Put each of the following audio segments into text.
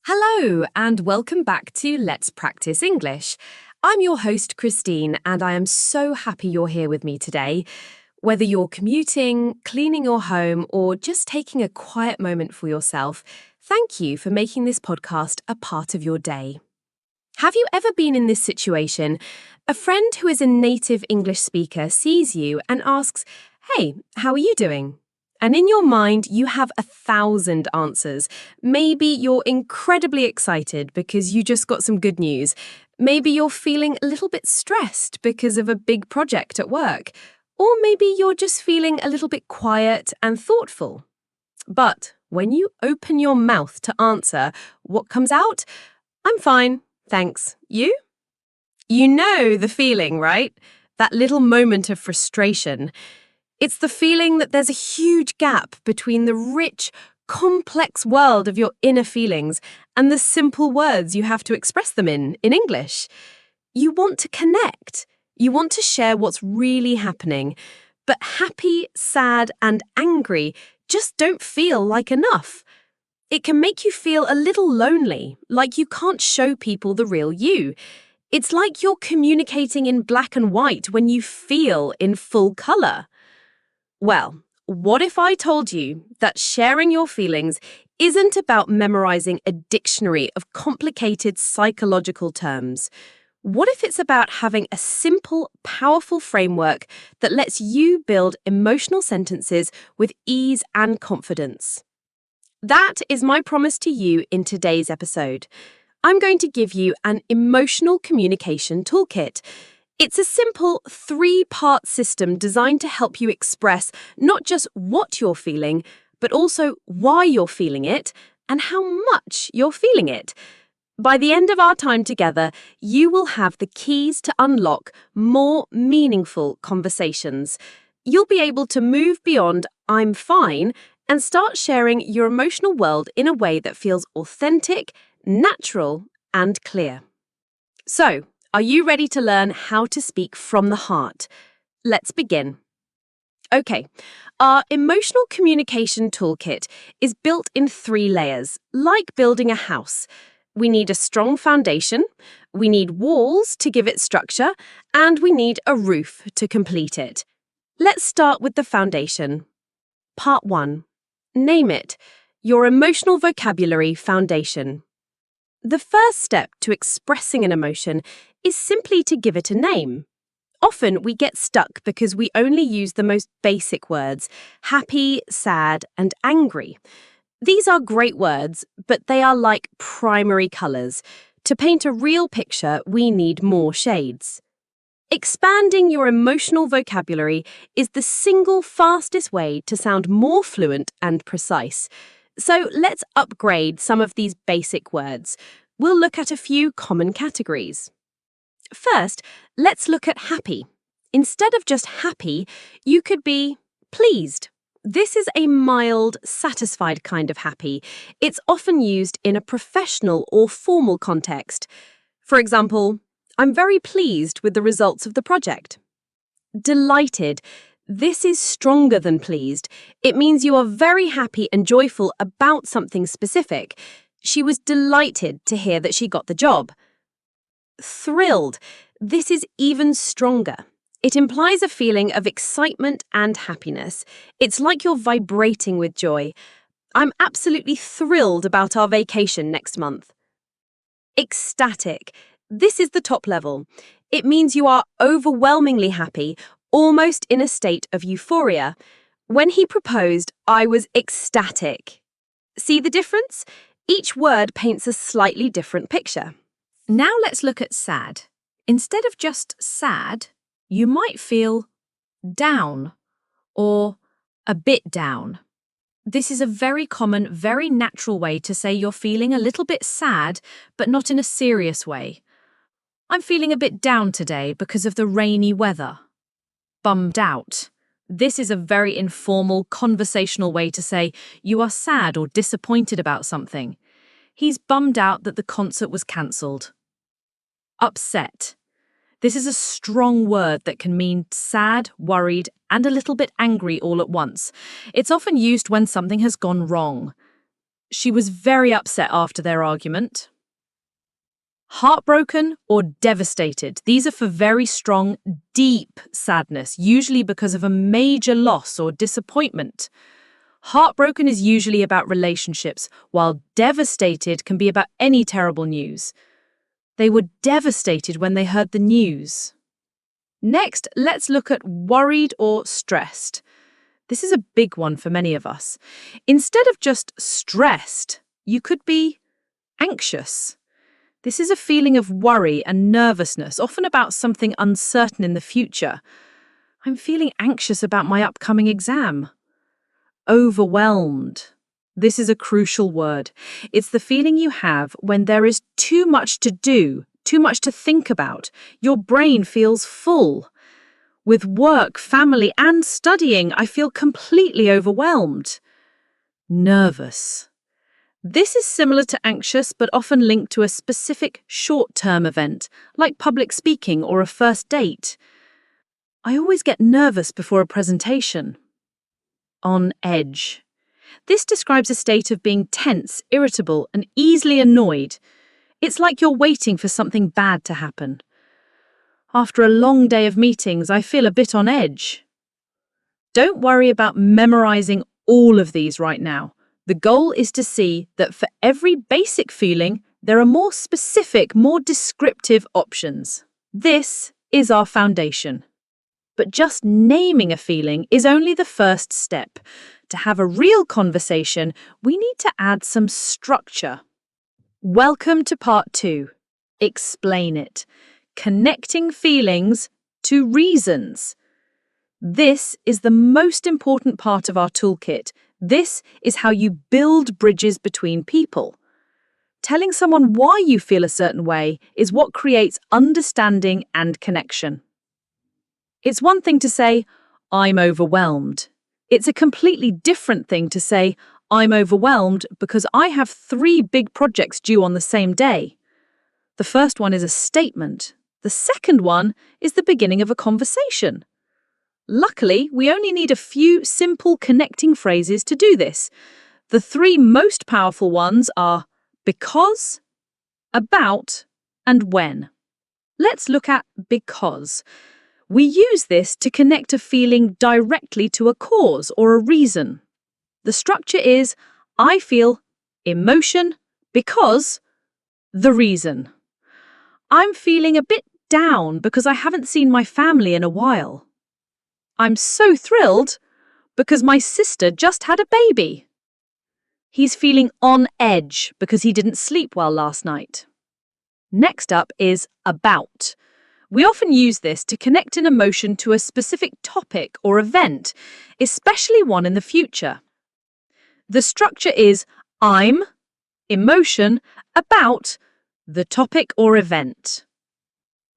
Hello, and welcome back to Let's Practice English. I'm your host, Christine, and I am so happy you're here with me today. Whether you're commuting, cleaning your home, or just taking a quiet moment for yourself, thank you for making this podcast a part of your day. Have you ever been in this situation? A friend who is a native English speaker sees you and asks, "Hey, how are you doing?" And in your mind, you have 1,000 answers. Maybe you're incredibly excited because you just got some good news. Maybe you're feeling a little bit stressed because of a big project at work. Or maybe you're just feeling a little bit quiet and thoughtful. But when you open your mouth to answer, what comes out? "I'm fine, thanks. You?" You know the feeling, right? That little moment of frustration. It's the feeling that there's a huge gap between the rich, complex world of your inner feelings and the simple words you have to express them in English. You want to connect. You want to share what's really happening. But happy, sad, and angry just don't feel like enough. It can make you feel a little lonely, like you can't show people the real you. It's like you're communicating in black and white when you feel in full color. Well, what if I told you that sharing your feelings isn't about memorizing a dictionary of complicated psychological terms? What if it's about having a simple, powerful framework that lets you build emotional sentences with ease and confidence? That is my promise to you in today's episode. I'm going to give you an emotional communication toolkit. It's a simple 3-part system designed to help you express not just what you're feeling, but also why you're feeling it and how much you're feeling it. By the end of our time together, you will have the keys to unlock more meaningful conversations. You'll be able to move beyond "I'm fine" and start sharing your emotional world in a way that feels authentic, natural, and clear. So, are you ready to learn how to speak from the heart? Let's begin. Okay, our emotional communication toolkit is built in 3 layers, like building a house. We need a strong foundation, we need walls to give it structure, and we need a roof to complete it. Let's start with the foundation. Part 1. Name it. Your emotional vocabulary foundation. The first step to expressing an emotion is simply to give it a name. Often we get stuck because we only use the most basic words: happy, sad, and angry. These are great words, but they are like primary colours. To paint a real picture, we need more shades. Expanding your emotional vocabulary is the single fastest way to sound more fluent and precise. So let's upgrade some of these basic words. We'll look at a few common categories. First, let's look at happy. Instead of just happy, you could be pleased. This is a mild, satisfied kind of happy. It's often used in a professional or formal context. For example, "I'm very pleased with the results of the project." Delighted. This is stronger than pleased. It means you are very happy and joyful about something specific. She was delighted to hear that she got the job. Thrilled. This is even stronger. It implies a feeling of excitement and happiness. It's like you're vibrating with joy. "I'm absolutely thrilled about our vacation next month." Ecstatic. This is the top level. It means you are overwhelmingly happy, almost in a state of euphoria. "When he proposed, I was ecstatic." See the difference? Each word paints a slightly different picture. Now let's look at sad. Instead of just sad, you might feel down or a bit down. This is a very common, very natural way to say you're feeling a little bit sad, but not in a serious way. "I'm feeling a bit down today because of the rainy weather." Bummed out. This is a very informal, conversational way to say you are sad or disappointed about something. "He's bummed out that the concert was cancelled." Upset. This is a strong word that can mean sad, worried, and a little bit angry all at once. It's often used when something has gone wrong. she was very upset after their argument. Heartbroken or devastated. These are for very strong, deep sadness, usually because of a major loss or disappointment. Heartbroken is usually about relationships, while devastated can be about any terrible news. They were devastated when they heard the news. Next, let's look at worried or stressed. This is a big one for many of us. Instead of just stressed, you could be anxious. This is a feeling of worry and nervousness, often about something uncertain in the future. I'm feeling anxious about my upcoming exam. Overwhelmed. This is a crucial word. It's the feeling you have when there is too much to do, too much to think about. Your brain feels full. With work, family, and studying, I feel completely overwhelmed. Nervous. This is similar to anxious, but often linked to a specific short-term event, like public speaking or a first date. I always get nervous before a presentation. On edge. This describes a state of being tense, irritable, and easily annoyed. It's like you're waiting for something bad to happen. After a long day of meetings, I feel a bit on edge. Don't worry about memorizing all of these right now. The goal is to see that for every basic feeling, there are more specific, more descriptive options. This is our foundation. But just naming a feeling is only the first step. To have a real conversation, we need to add some structure. Welcome to part 2. Explain it. Connecting feelings to reasons. This is the most important part of our toolkit. This is how you build bridges between people. Telling someone why you feel a certain way is what creates understanding and connection. It's one thing to say, I'm overwhelmed. It's a completely different thing to say, I'm overwhelmed because I have 3 big projects due on the same day. The first one is a statement. The second one is the beginning of a conversation. Luckily, we only need a few simple connecting phrases to do this. The 3 most powerful ones are because, about, and when. Let's look at because. We use this to connect a feeling directly to a cause or a reason. The structure is, I feel emotion because the reason. I'm feeling a bit down because I haven't seen my family in a while. I'm so thrilled because my sister just had a baby. He's feeling on edge because he didn't sleep well last night. Next up is about. We often use this to connect an emotion to a specific topic or event, especially one in the future. The structure is I'm, emotion, about, the topic or event.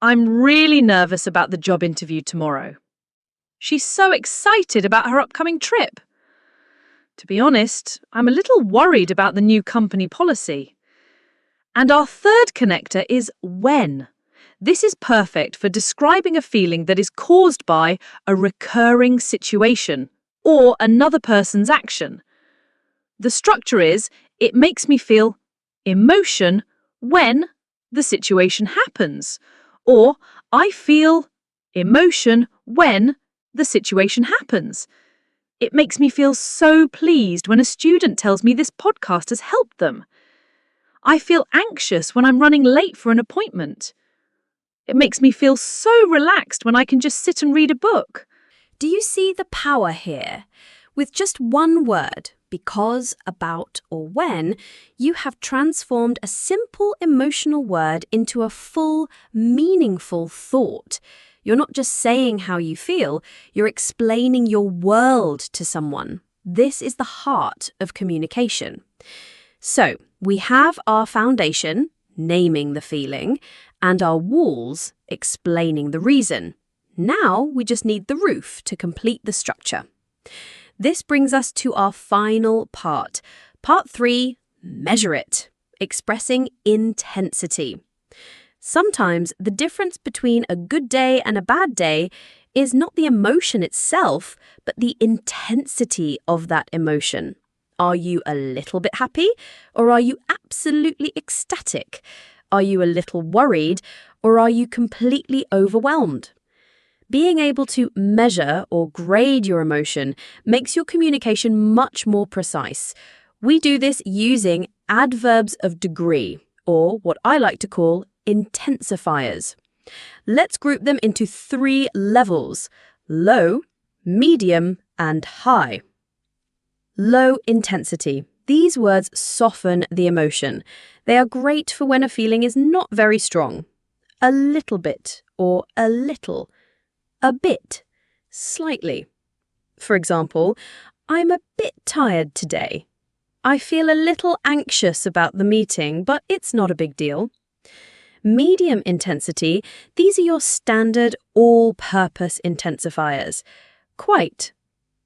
I'm really nervous about the job interview tomorrow. She's so excited about her upcoming trip. To be honest, I'm a little worried about the new company policy. And our third connector is when. This is perfect for describing a feeling that is caused by a recurring situation or another person's action. The structure is, it makes me feel emotion when the situation happens, or I feel emotion when the situation happens. It makes me feel so pleased when a student tells me this podcast has helped them. I feel anxious when I'm running late for an appointment. It makes me feel so relaxed when I can just sit and read a book. Do you see the power here? With just one word, because, about, or when, you have transformed a simple emotional word into a full, meaningful thought. You're not just saying how you feel, you're explaining your world to someone. This is the heart of communication. So, we have our foundation, naming the feeling, and our walls, explaining the reason. Now we just need the roof to complete the structure. This brings us to our final part. Part 3, measure it, expressing intensity. Sometimes the difference between a good day and a bad day is not the emotion itself, but the intensity of that emotion. Are you a little bit happy, or are you absolutely ecstatic? Are you a little worried, or are you completely overwhelmed? Being able to measure or grade your emotion makes your communication much more precise. We do this using adverbs of degree, or what I like to call intensifiers. Let's group them into 3 levels: low, medium, and high. Low intensity. These words soften the emotion. They are great for when a feeling is not very strong. A little bit, or a little. A bit, slightly. For example, I'm a bit tired today. I feel a little anxious about the meeting, but it's not a big deal. Medium intensity, these are your standard all-purpose intensifiers. Quite,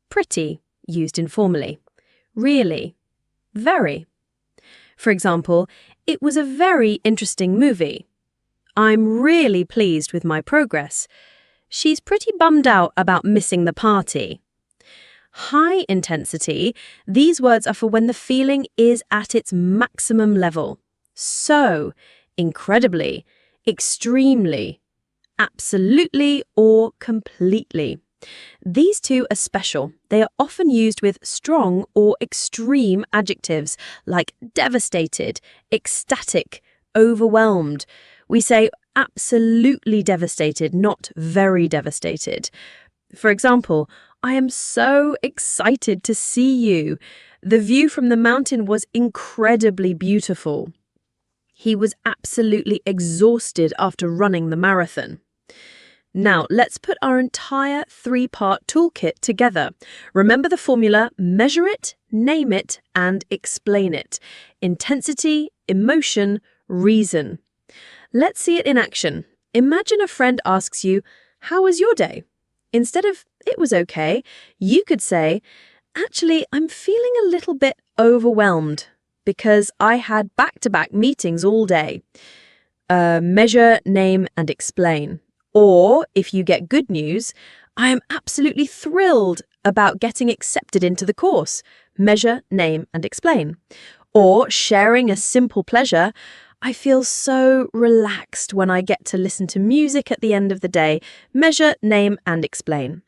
pretty, used informally. Really, very. For example, it was a very interesting movie. I'm really pleased with my progress. She's pretty bummed out about missing the party. High intensity, these words are for when the feeling is at its maximum level. So, incredibly, extremely, absolutely, or completely. These 2 are special. They are often used with strong or extreme adjectives like devastated, ecstatic, overwhelmed. We say absolutely devastated, not very devastated. For example, I am so excited to see you. The view from the mountain was incredibly beautiful. He was absolutely exhausted after running the marathon. Now, let's put our entire 3-part toolkit together. Remember the formula: measure it, name it, and explain it. Intensity, emotion, reason. Let's see it in action. Imagine a friend asks you, "How was your day?" Instead of "it was okay," you could say, "Actually, I'm feeling a little bit overwhelmed because I had back-to-back meetings all day." Measure, name, and explain. Or, if you get good news, "I am absolutely thrilled about getting accepted into the course." Measure, name, and explain. Or, sharing a simple pleasure, "I feel so relaxed when I get to listen to music at the end of the day." Measure, name, and explain.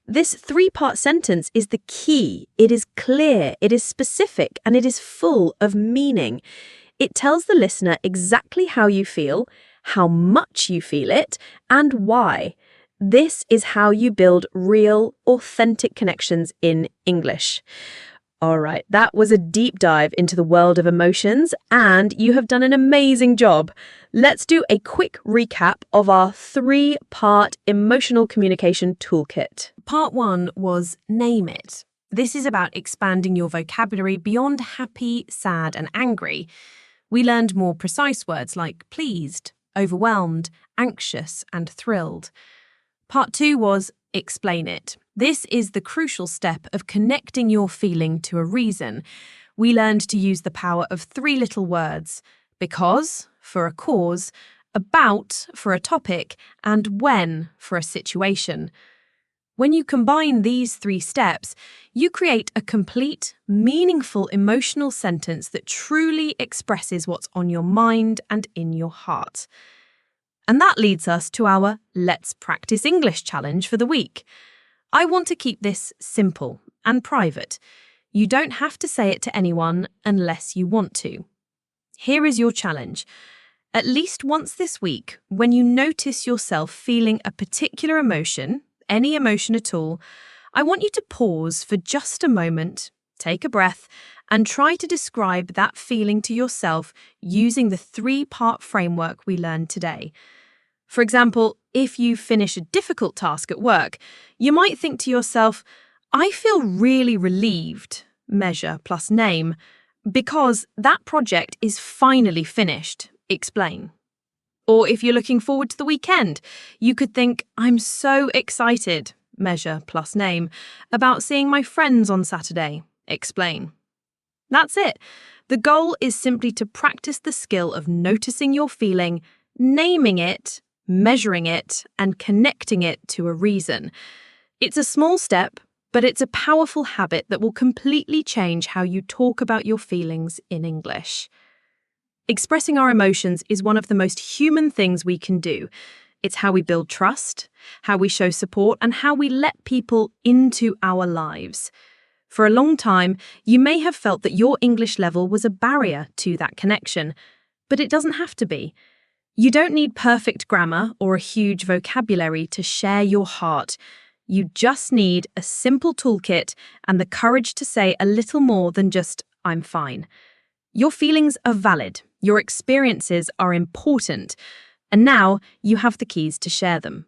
This 3-part sentence is the key. It is clear, it is specific, and it is full of meaning. It tells the listener exactly how you feel, how much you feel it, and why. This is how you build real, authentic connections in English. All right, that was a deep dive into the world of emotions, and you have done an amazing job. Let's do a quick recap of our 3-part emotional communication toolkit. Part 1 was name it. This is about expanding your vocabulary beyond happy, sad, and angry. We learned more precise words like pleased, overwhelmed, anxious, and thrilled. Part 2 was explain it. This is the crucial step of connecting your feeling to a reason. We learned to use the power of 3 little words: because, for a cause, about, for a topic, and when, for a situation. When you combine these 3 steps, you create a complete, meaningful emotional sentence that truly expresses what's on your mind and in your heart. And that leads us to our Let's Practice English challenge for the week. I want to keep this simple and private. You don't have to say it to anyone unless you want to. Here is your challenge. At least once this week, when you notice yourself feeling a particular emotion, any emotion at all, I want you to pause for just a moment, take a breath, and try to describe that feeling to yourself using the 3-part framework we learned today. For example, if you finish a difficult task at work, you might think to yourself, "I feel really relieved," measure plus name, "because that project is finally finished," explain. Or if you're looking forward to the weekend, you could think, "I'm so excited," measure plus name, "about seeing my friends on Saturday," explain. That's it. The goal is simply to practice the skill of noticing your feeling, naming it, measuring it, and connecting it to a reason. It's a small step, but it's a powerful habit that will completely change how you talk about your feelings in English. Expressing our emotions is one of the most human things we can do. It's how we build trust, how we show support, and how we let people into our lives. For a long time, you may have felt that your English level was a barrier to that connection, but it doesn't have to be. You don't need perfect grammar or a huge vocabulary to share your heart. You just need a simple toolkit and the courage to say a little more than just, "I'm fine." Your feelings are valid, your experiences are important, and now you have the keys to share them.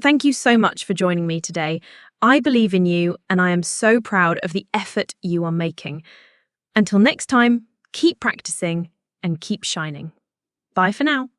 Thank you so much for joining me today. I believe in you, and I am so proud of the effort you are making. Until next time, keep practicing and keep shining. Bye for now.